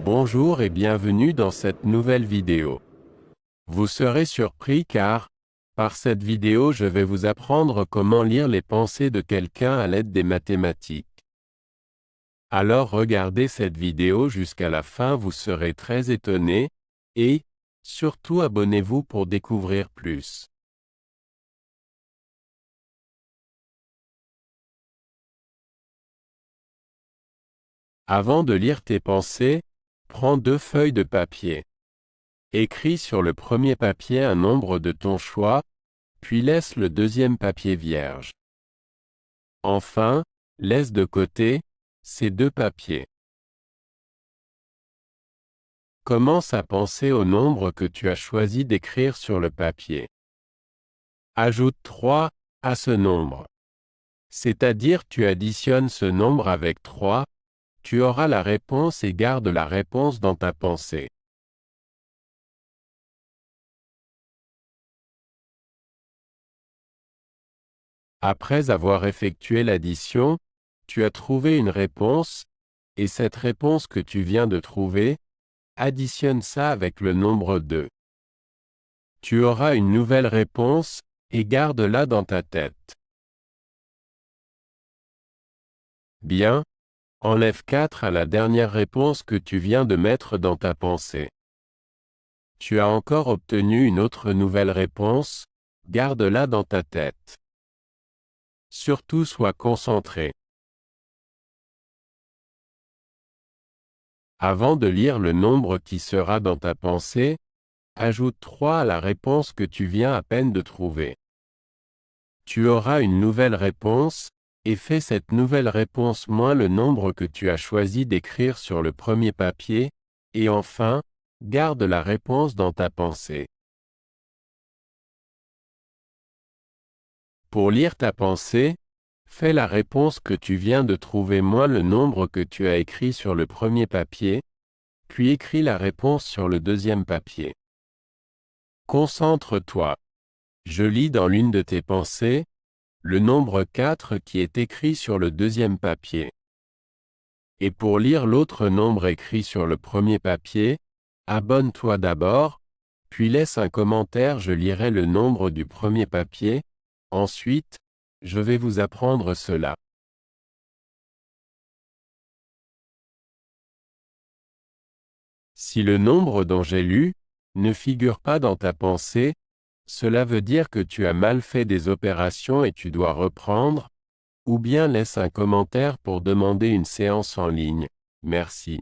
Bonjour et bienvenue dans cette nouvelle vidéo. Vous serez surpris car, par cette vidéo je vais vous apprendre comment lire les pensées de quelqu'un à l'aide des mathématiques. Alors regardez cette vidéo jusqu'à la fin, vous serez très étonné, et, surtout abonnez-vous pour découvrir plus. Avant de lire tes pensées, prends 2 feuilles de papier. Écris sur le premier papier un nombre de ton choix, puis laisse le deuxième papier vierge. Enfin, laisse de côté ces 2 papiers. Commence à penser au nombre que tu as choisi d'écrire sur le papier. Ajoute 3 à ce nombre. C'est-à-dire tu additionnes ce nombre avec 3, tu auras la réponse et garde la réponse dans ta pensée. Après avoir effectué l'addition, tu as trouvé une réponse, et cette réponse que tu viens de trouver, additionne ça avec le nombre 2. Tu auras une nouvelle réponse, et garde-la dans ta tête. Bien, enlève 4 à la dernière réponse que tu viens de mettre dans ta pensée. Tu as encore obtenu une autre nouvelle réponse, garde-la dans ta tête. Surtout sois concentré. Avant de lire le nombre qui sera dans ta pensée, ajoute 3 à la réponse que tu viens à peine de trouver. Tu auras une nouvelle réponse, et fais cette nouvelle réponse moins le nombre que tu as choisi d'écrire sur le premier papier, et enfin, garde la réponse dans ta pensée. Pour lire ta pensée, fais la réponse que tu viens de trouver moins le nombre que tu as écrit sur le premier papier, puis écris la réponse sur le deuxième papier. Concentre-toi. Je lis dans l'une de tes pensées, le nombre 4 qui est écrit sur le deuxième papier. Et pour lire l'autre nombre écrit sur le premier papier, abonne-toi d'abord, puis laisse un commentaire, je lirai le nombre du premier papier, ensuite, je vais vous apprendre cela. Si le nombre dont j'ai lu ne figure pas dans ta pensée, cela veut dire que tu as mal fait des opérations et tu dois reprendre, ou bien laisse un commentaire pour demander une séance en ligne. Merci.